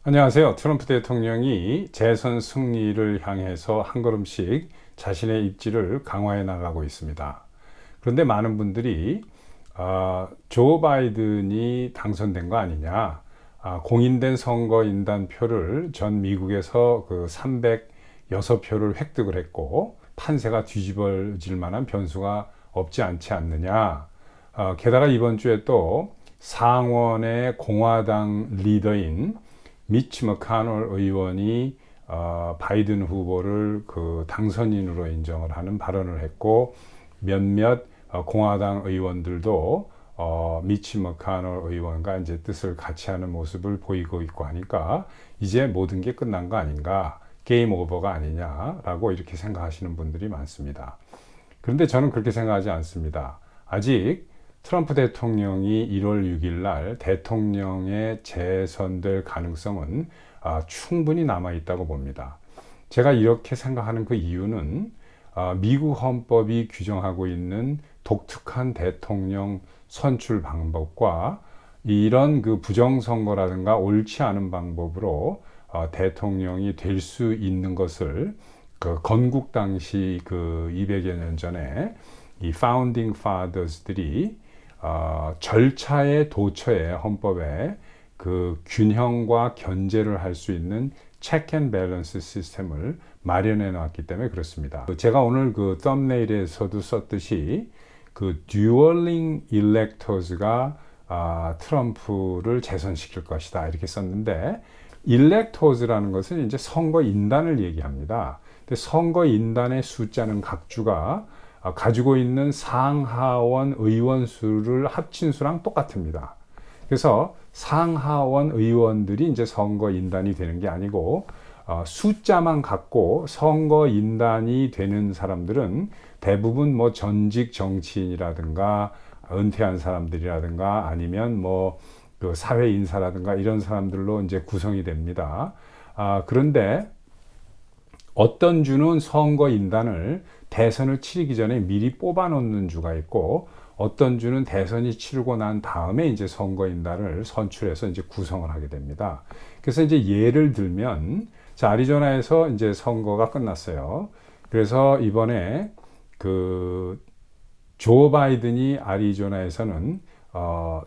안녕하세요. 트럼프 대통령이 재선 승리를 향해서 한 걸음씩 자신의 입지를 강화해 나가고 있습니다. 그런데 많은 분들이 조 바이든이 당선된 거 아니냐, 공인된 선거인단 표를 전 미국에서 그 306표를 획득을 했고 판세가 뒤집어질 만한 변수가 없지 않지 않느냐. 게다가 이번 주에 또 상원의 공화당 리더인 미치 머카놀 의원이 바이든 후보를 그 당선인으로 인정을 하는 발언을 했고, 몇몇 공화당 의원들도 미치 머카놀 의원과 이제 뜻을 같이 하는 모습을 보이고 있고 하니까 이제 모든 게 끝난 거 아닌가, 게임 오버가 아니냐라고 이렇게 생각하시는 분들이 많습니다. 그런데 저는 그렇게 생각하지 않습니다. 아직 트럼프 대통령이 1월 6일 날 대통령에 재선될 가능성은 충분히 남아있다고 봅니다. 제가 이렇게 생각하는 그 이유는 미국 헌법이 규정하고 있는 독특한 대통령 선출 방법과 이런 그 부정선거라든가 옳지 않은 방법으로 대통령이 될 수 있는 것을 그 건국 당시 그 200여 년 전에 이 파운딩 파더스들이 절차의 도처에 헌법에 그 균형과 견제를 할 수 있는 체크 앤 밸런스 시스템을 마련해 놨기 때문에 그렇습니다. 제가 오늘 그 썸네일에서도 썼듯이 그 듀얼링 일렉터즈가 트럼프를 재선시킬 것이다 이렇게 썼는데, 일렉터즈라는 것은 이제 선거인단을 얘기합니다. 근데 선거인단의 숫자는 각 주가 가지고 있는 상하원 의원 수를 합친 수랑 똑같습니다. 그래서 상하원 의원들이 이제 선거인단이 되는 게 아니고, 숫자만 갖고 선거인단이 되는 사람들은 대부분 뭐 전직 정치인이라든가 은퇴한 사람들이라든가 아니면 뭐 그 사회 인사라든가 이런 사람들로 이제 구성이 됩니다. 그런데 어떤 주는 선거인단을 대선을 치르기 전에 미리 뽑아 놓는 주가 있고, 어떤 주는 대선이 치르고 난 다음에 이제 선거인단을 선출해서 이제 구성을 하게 됩니다. 그래서 이제 예를 들면, 자, 아리조나에서 이제 선거가 끝났어요. 그래서 이번에 그 조 바이든이 아리조나에서는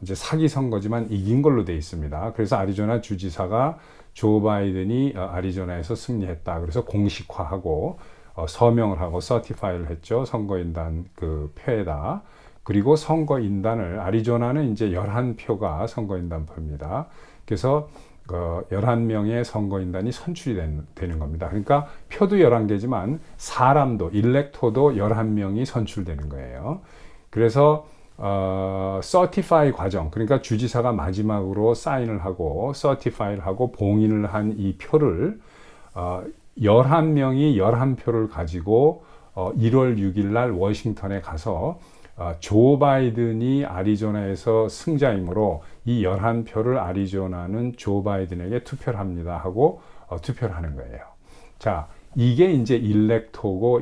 이제 사기 선거지만 이긴 걸로 돼 있습니다. 그래서 아리조나 주지사가 조 바이든이 아리조나에서 승리했다. 그래서 공식화하고 서명을 하고 서티파이를 했죠. 선거인단 그 표에다. 그리고 선거인단을, 아리조나는 이제 11표가 선거인단 표입니다. 그래서 11명의 선거인단이 선출이 되는 겁니다. 그러니까 표도 11개지만 사람도, 일렉토도 11명이 선출되는 거예요. 그래서 서티파이 과정, 그러니까 주지사가 마지막으로 사인을 하고 서티파이를 하고 봉인을 한 이 표를 11명이 11표를 가지고 1월 6일 날 워싱턴에 가서 조 바이든이 아리조나에서 승자이므로 이 11표를 아리조나는 조 바이든에게 투표를 합니다 하고 투표를 하는 거예요. 자, 이게 이제 일렉토고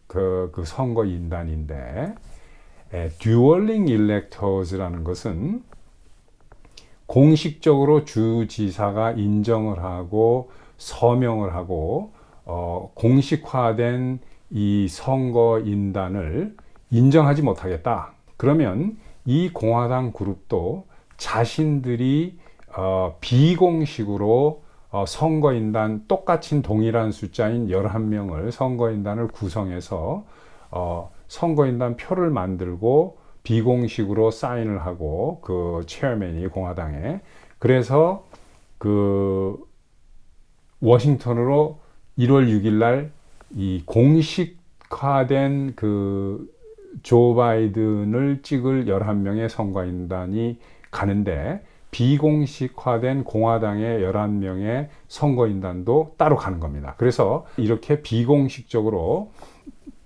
그 선거인단인데, 듀얼링 일렉터즈라는 것은 공식적으로 주지사가 인정을 하고 서명을 하고 공식화된 이 선거인단을 인정하지 못하겠다. 그러면 이 공화당 그룹도 자신들이 비공식으로 선거인단 똑같이 동일한 숫자인 11명을 선거인단을 구성해서 선거인단 표를 만들고 비공식으로 사인을 하고 그 체어맨이 공화당에, 그래서 그 워싱턴으로 1월 6일 날 이 공식화된 그 조 바이든을 찍을 11명의 선거인단이 가는데, 비공식화된 공화당의 11명의 선거인단도 따로 가는 겁니다. 그래서 이렇게 비공식적으로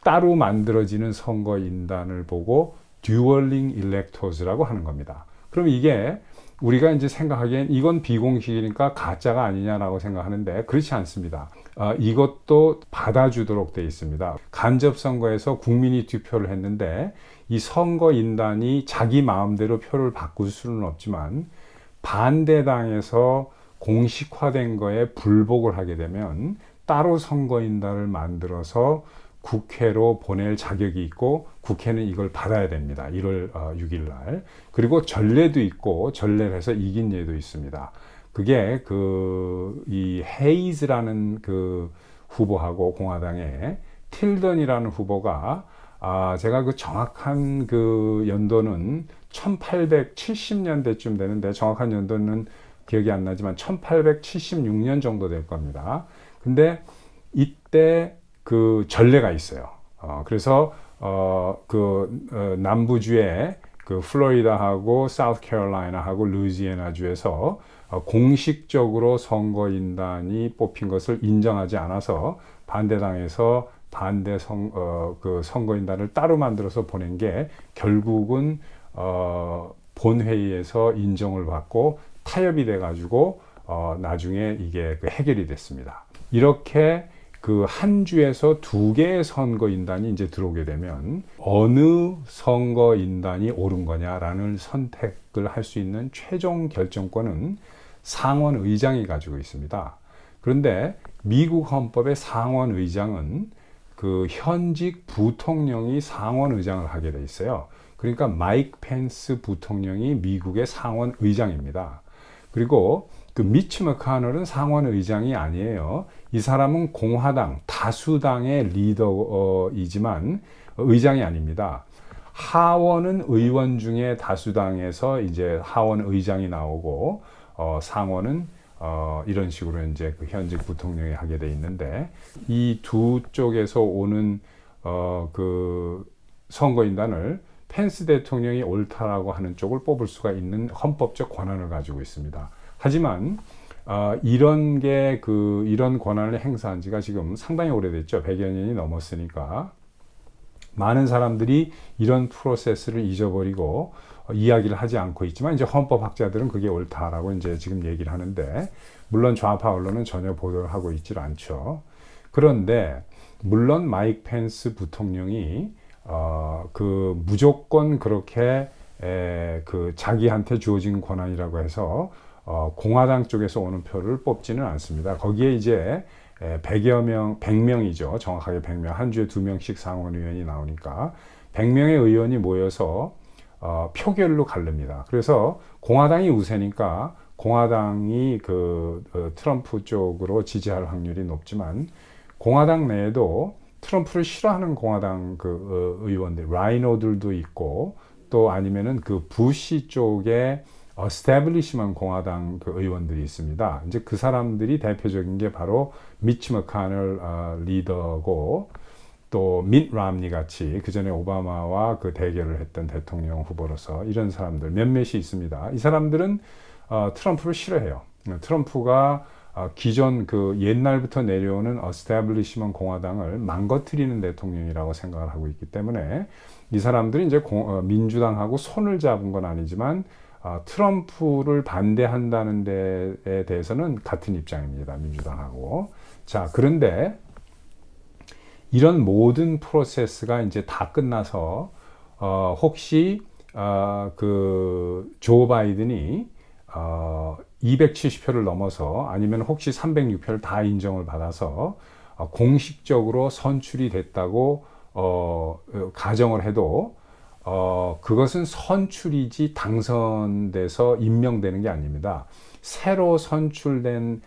따로 만들어지는 선거인단을 보고 듀얼링 일렉터즈라고 하는 겁니다. 그럼 이게 우리가 이제 생각하기엔 이건 비공식이니까 가짜가 아니냐라고 생각하는데 그렇지 않습니다. 이것도 받아주도록 되어 있습니다. 간접선거에서 국민이 투표를 했는데 이 선거인단이 자기 마음대로 표를 바꿀 수는 없지만 반대당에서 공식화된 거에 불복을 하게 되면 따로 선거인단을 만들어서 국회로 보낼 자격이 있고 국회는 이걸 받아야 됩니다. 1월 6일 날. 그리고 전례도 있고 전례를 해서 이긴 예도 있습니다. 그게 이 헤이즈라는 그 후보하고 공화당의 틸던이라는 후보가 제가 그 정확한 그 연도는 1870년대쯤 되는데 정확한 연도는 기억이 안 나지만 1876년 정도 될 겁니다. 근데 이때 그 전례가 있어요. 그래서 남부주에 그 플로리다하고 사우스캐롤라이나하고 루이지애나주에서 공식적으로 선거인단이 뽑힌 것을 인정하지 않아서 반대당에서 그 선거인단을 따로 만들어서 보낸 게 결국은 본회의에서 인정을 받고 타협이 돼가지고 나중에 이게 해결이 됐습니다. 이렇게 그 한 주에서 2개의 선거인단이 이제 들어오게 되면 어느 선거인단이 옳은 거냐라는 선택을 할 수 있는 최종 결정권은 상원 의장이 가지고 있습니다. 그런데 미국 헌법의 상원 의장은 그 현직 부통령이 상원 의장을 하게 돼 있어요. 그러니까 마이크 펜스 부통령이 미국의 상원 의장입니다. 그리고 그 미치 머카넬은 상원 의장이 아니에요. 이 사람은 공화당 다수당의 리더이지만 의장이 아닙니다. 하원은 의원 중에 다수당에서 이제 하원 의장이 나오고 상원은 이런 식으로 이제 그 현직 부통령이 하게 돼 있는데 이 두 쪽에서 오는 그 선거인단을 펜스 대통령이 옳다라고 하는 쪽을 뽑을 수가 있는 헌법적 권한을 가지고 있습니다. 하지만 이런 권한을 행사한 지가 지금 상당히 오래됐죠. 100여 년이 넘었으니까 많은 사람들이 이런 프로세스를 잊어버리고 이야기를 하지 않고 있지만 이제 헌법학자들은 그게 옳다라고 이제 지금 얘기를 하는데 물론 좌파 언론은 전혀 보도를 하고 있질 않죠. 그런데 물론 마이크 펜스 부통령이 그 무조건 그렇게 그 자기한테 주어진 권한이라고 해서 공화당 쪽에서 오는 표를 뽑지는 않습니다. 거기에 이제 100명이죠. 정확하게 100명. 한 주에 2명씩 상원 의원이 나오니까 100명의 의원이 모여서 표결로 가릅니다. 그래서 공화당이 우세니까 공화당이 트럼프 쪽으로 지지할 확률이 높지만 공화당 내에도 트럼프를 싫어하는 공화당 의원들, 라이노들도 있고 또 아니면은 그 부시 쪽에 스태블리시먼 공화당 의원들이 있습니다. 이제 그 사람들이 대표적인 게 바로 미치 머카넬 리더고 또 밋 람니 같이 그 전에 오바마와 그 대결을 했던 대통령 후보로서 이런 사람들 몇몇이 있습니다. 이 사람들은 트럼프를 싫어해요. 트럼프가 기존 옛날부터 내려오는 스태블리시먼 공화당을 망가뜨리는 대통령이라고 생각을 하고 있기 때문에 이 사람들이 이제 민주당하고 손을 잡은 건 아니지만 트럼프를 반대한다는 데에 대해서는 같은 입장입니다. 민주당하고. 자, 그런데 이런 모든 프로세스가 이제 다 끝나서 혹시 조 바이든이 270표를 넘어서 아니면 혹시 306표를 다 인정을 받아서 공식적으로 선출이 됐다고 가정을 해도 그것은 선출이지 당선돼서 임명되는 게 아닙니다. 새로 선출된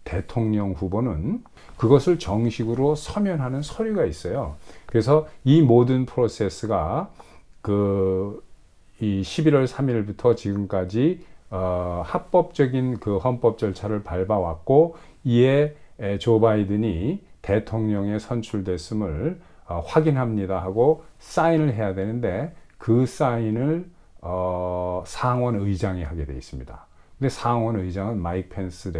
대통령 후보는 그것을 정식으로 서면하는 서류가 있어요. 그래서 이 모든 프로세스가 이 11월 3일부터 지금까지 합법적인 헌법 절차를 밟아왔고 이에 조 바이든이 대통령에 선출됐음을 확인합니다 하고 사인을 해야 되는데 그 사인을 상원 의장이 하게 되어 있습니다. 근데 상원 의장은 마이크 펜스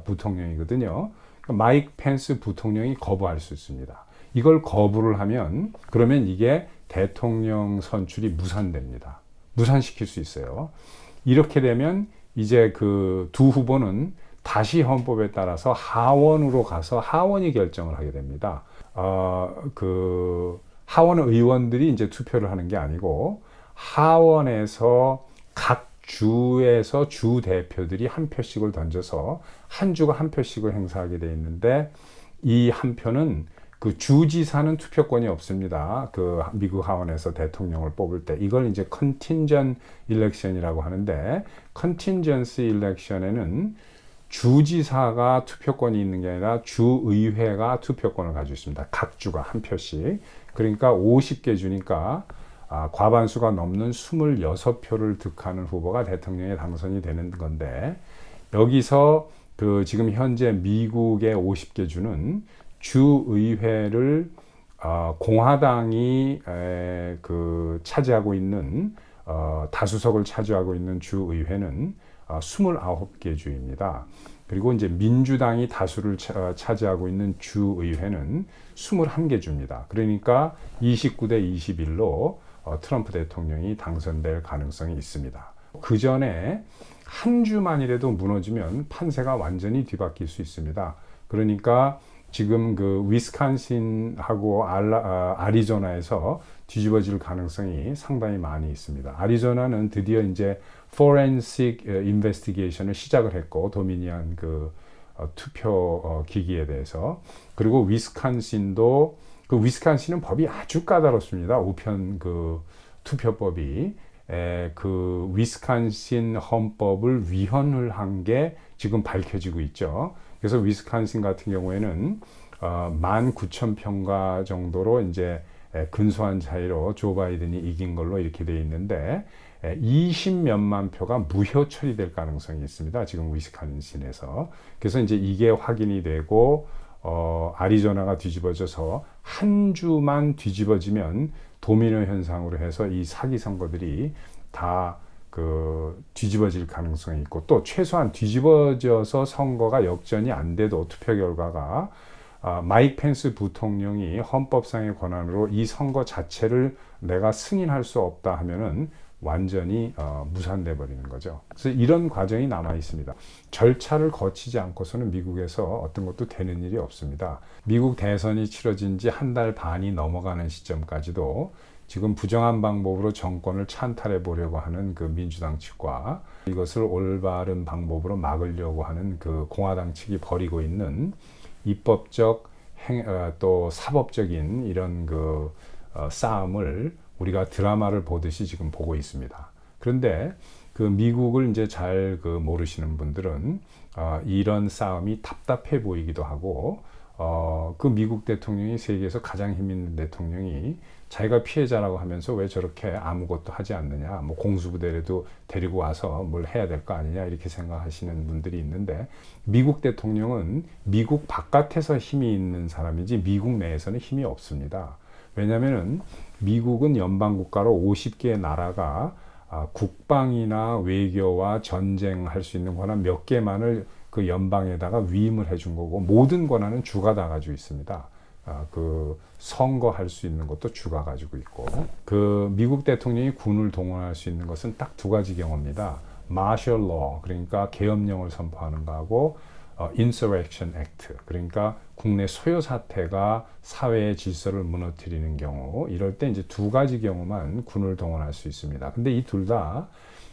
부통령이거든요. 그러니까 마이크 펜스 부통령이 거부할 수 있습니다. 이걸 거부를 하면 그러면 이게 대통령 선출이 무산됩니다. 무산시킬 수 있어요. 이렇게 되면 이제 두 후보는 다시 헌법에 따라서 하원으로 가서 하원이 결정을 하게 됩니다. 하원 의원들이 이제 투표를 하는 게 아니고 하원에서 각 주에서 주 대표들이 한 표씩을 던져서 한 주가 한 표씩을 행사하게 돼 있는데, 이 한 표는 그 주지사는 투표권이 없습니다. 그 미국 하원에서 대통령을 뽑을 때 이걸 이제 컨틴전 일렉션이라고 하는데, 컨틴전시 일렉션에는 주지사가 투표권이 있는 게 아니라 주의회가 투표권을 가지고 있습니다. 각 주가 한 표씩. 그러니까 50개 주니까 과반수가 넘는 26표를 득하는 후보가 대통령에 당선이 되는 건데, 여기서 그 지금 현재 미국의 50개 주는 주의회를 공화당이 그 차지하고 있는 다수석을 차지하고 있는 주의회는 29개 주입니다. 그리고 이제 민주당이 다수를 차지하고 있는 주의회는 21개 주입니다. 그러니까 29대 21로 트럼프 대통령이 당선될 가능성이 있습니다. 그 전에 한 주만이라도 무너지면 판세가 완전히 뒤바뀔 수 있습니다. 그러니까 지금 그 위스콘신하고 아리조나에서 뒤집어질 가능성이 상당히 많이 있습니다. 아리조나는 드디어 이제 forensic investigation을 시작을 했고, 도미니언 그 투표 기기에 대해서. 그리고 위스콘신도, 그 위스콘신은 법이 아주 까다롭습니다. 우편 그 투표법이. 그 위스콘신 헌법을 위헌을 한 게 지금 밝혀지고 있죠. 그래서 위스콘신 같은 경우에는 19,000평가 정도로 이제 근소한 차이로 조 바이든이 이긴 걸로 이렇게 돼 있는데, 20몇만 표가 무효 처리될 가능성이 있습니다. 지금 위스콘신에서. 그래서 이제 이게 확인이 되고 아리조나가 뒤집어져서 한 주만 뒤집어지면 도미노 현상으로 해서 이 사기 선거들이 다 그 뒤집어질 가능성이 있고, 또 최소한 뒤집어져서 선거가 역전이 안 돼도 투표 결과가 마이크 펜스 부통령이 헌법상의 권한으로 이 선거 자체를 내가 승인할 수 없다 하면은 완전히 무산돼 버리는 거죠. 그래서 이런 과정이 남아 있습니다. 절차를 거치지 않고서는 미국에서 어떤 것도 되는 일이 없습니다. 미국 대선이 치러진 지 한 달 반이 넘어가는 시점까지도 지금 부정한 방법으로 정권을 찬탈해 보려고 하는 그 민주당 측과, 이것을 올바른 방법으로 막으려고 하는 그 공화당 측이 벌이고 있는 입법적 또 사법적인 이런 그 싸움을 우리가 드라마를 보듯이 지금 보고 있습니다. 그런데 그 미국을 이제 잘 그 모르시는 분들은 이런 싸움이 답답해 보이기도 하고, 그 미국 대통령이 세계에서 가장 힘 있는 대통령이 자기가 피해자라고 하면서 왜 저렇게 아무것도 하지 않느냐, 뭐 공수부대라도 데리고 와서 뭘 해야 될 거 아니냐, 이렇게 생각하시는 분들이 있는데, 미국 대통령은 미국 바깥에서 힘이 있는 사람이지 미국 내에서는 힘이 없습니다. 왜냐하면 미국은 연방국가로 50개의 나라가 국방이나 외교와 전쟁할 수 있는 권한 몇 개만을 그 연방에다가 위임을 해준 거고, 모든 권한은 주가 다 가지고 있습니다. 그 선거할 수 있는 것도 주가 가지고 있고, 그 미국 대통령이 군을 동원할 수 있는 것은 딱 두 가지 경우입니다. 마셜 로, 그러니까 계엄령을 선포하는 거하고 Insurrection Act, 그러니까 국내 소요 사태가 사회의 질서를 무너뜨리는 경우, 이럴 때 이제 두 가지 경우만 군을 동원할 수 있습니다. 근데 이 둘 다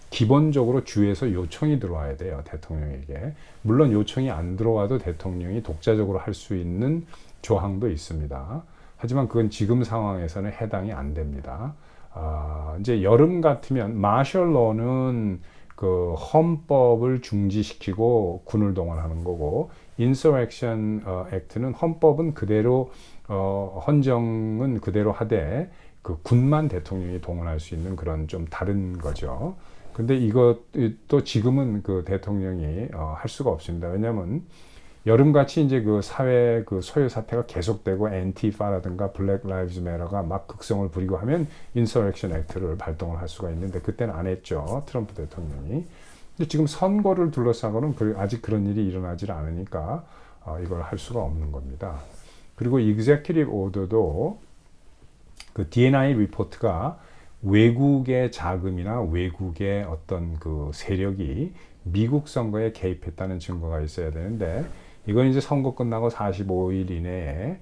기본적으로 주에서 요청이 들어와야 돼요, 대통령에게. 물론 요청이 안 들어와도 대통령이 독자적으로 할 수 있는 조항도 있습니다. 하지만 그건 지금 상황에서는 해당이 안 됩니다. 이제 여름 같으면 마셜 로는 그 헌법을 중지시키고 군을 동원하는 거고, 인서렉션 액트는 헌법은 그대로 헌정은 그대로 하되 그 군만 대통령이 동원할 수 있는 그런 좀 다른 거죠. 근데 이것도 지금은 그 대통령이 할 수가 없습니다. 왜냐하면 여름같이 이제 그 사회 그 소요 사태가 계속되고 엔티파라든가 블랙 라이브즈 매터가 막 극성을 부리고 하면 인서렉션 액트를 발동을 할 수가 있는데, 그때는 안 했죠, 트럼프 대통령이. 근데 지금 선거를 둘러싸고는 아직 그런 일이 일어나질 않으니까 이걸 할 수가 없는 겁니다. 그리고 executive order도 그 D&I 리포트가 외국의 자금이나 외국의 어떤 그 세력이 미국 선거에 개입했다는 증거가 있어야 되는데, 이건 이제 선거 끝나고 45일 이내에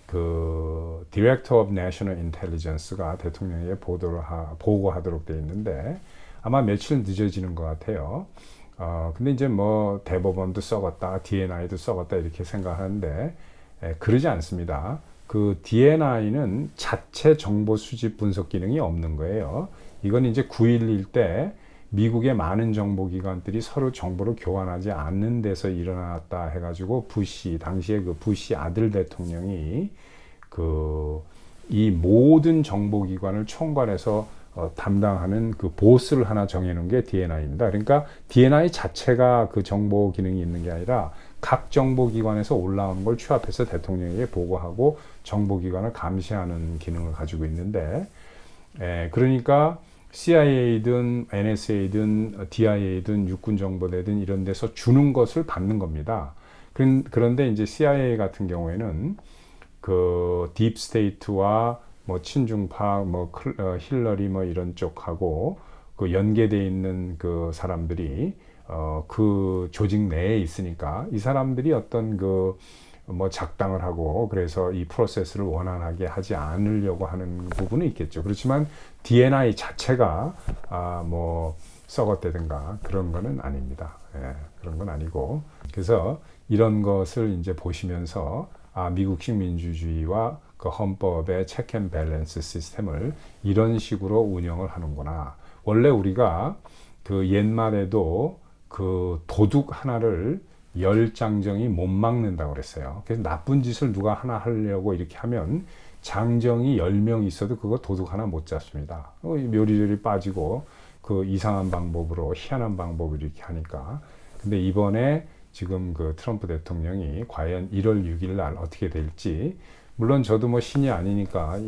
그 Director of National Intelligence가 대통령에게 보고하도록 되어 있는데, 아마 며칠 늦어지는 것 같아요. 근데 이제 뭐 대법원도 썩었다, DNI도 썩었다 이렇게 생각하는데 그러지 않습니다. 그 DNI는 자체 정보 수집 분석 기능이 없는 거예요. 이건 이제 9.11 때 미국의 많은 정보기관들이 서로 정보를 교환하지 않는 데서 일어났다 해가지고 당시에 그 부시 아들 대통령이 이 모든 정보기관을 총괄해서 담당하는 그 보스를 하나 정해놓은 게 DNI입니다. 그러니까 DNI 자체가 그 정보 기능이 있는 게 아니라 각 정보기관에서 올라오는 걸 취합해서 대통령에게 보고하고 정보기관을 감시하는 기능을 가지고 있는데, 그러니까 CIA든 NSA든 DIA든 육군정보대든 이런 데서 주는 것을 받는 겁니다. 그런데 이제 CIA 같은 경우에는 그 딥스테이트와 뭐 친중파, 뭐 힐러리 뭐 이런 쪽하고 그 연계돼 있는 그 사람들이 그 조직 내에 있으니까 이 사람들이 어떤 그 뭐 작당을 하고 그래서 이 프로세스를 원활하게 하지 않으려고 하는 부분은 있겠죠. 그렇지만 DNI 자체가 뭐 썩었다든가 그런 거는 아닙니다. 그런 건 아니고, 그래서 이런 것을 이제 보시면서 미국식 민주주의와 그 헌법의 체크 앤 밸런스 시스템을 이런 식으로 운영을 하는구나. 원래 우리가 그 옛말에도 그 도둑 하나를 10장정이 못 막는다고 그랬어요. 그래서 나쁜 짓을 누가 하나 하려고 이렇게 하면 장정이 10명 있어도 그거 도둑 하나 못 잡습니다. 묘리조리 빠지고 그 이상한 방법으로, 희한한 방법으로 이렇게 하니까. 근데 이번에 지금 그 트럼프 대통령이 과연 1월 6일 날 어떻게 될지, 물론 저도 뭐 신이 아니니까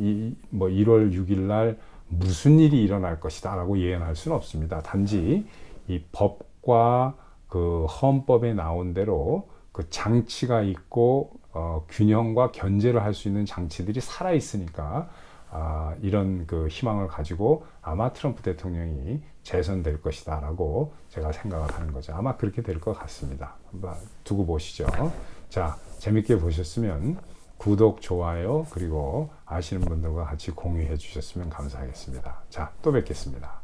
뭐 1월 6일 날 무슨 일이 일어날 것이다 라고 예언할 수는 없습니다. 단지 이 법과 그 헌법에 나온 대로 그 장치가 있고 균형과 견제를 할 수 있는 장치들이 살아 있으니까 이런 그 희망을 가지고 아마 트럼프 대통령이 재선될 것이다 라고 제가 생각을 하는 거죠. 아마 그렇게 될 것 같습니다. 한번 두고 보시죠. 자, 재밌게 보셨으면 구독, 좋아요, 그리고 아시는 분들과 같이 공유해 주셨으면 감사하겠습니다. 자, 또 뵙겠습니다.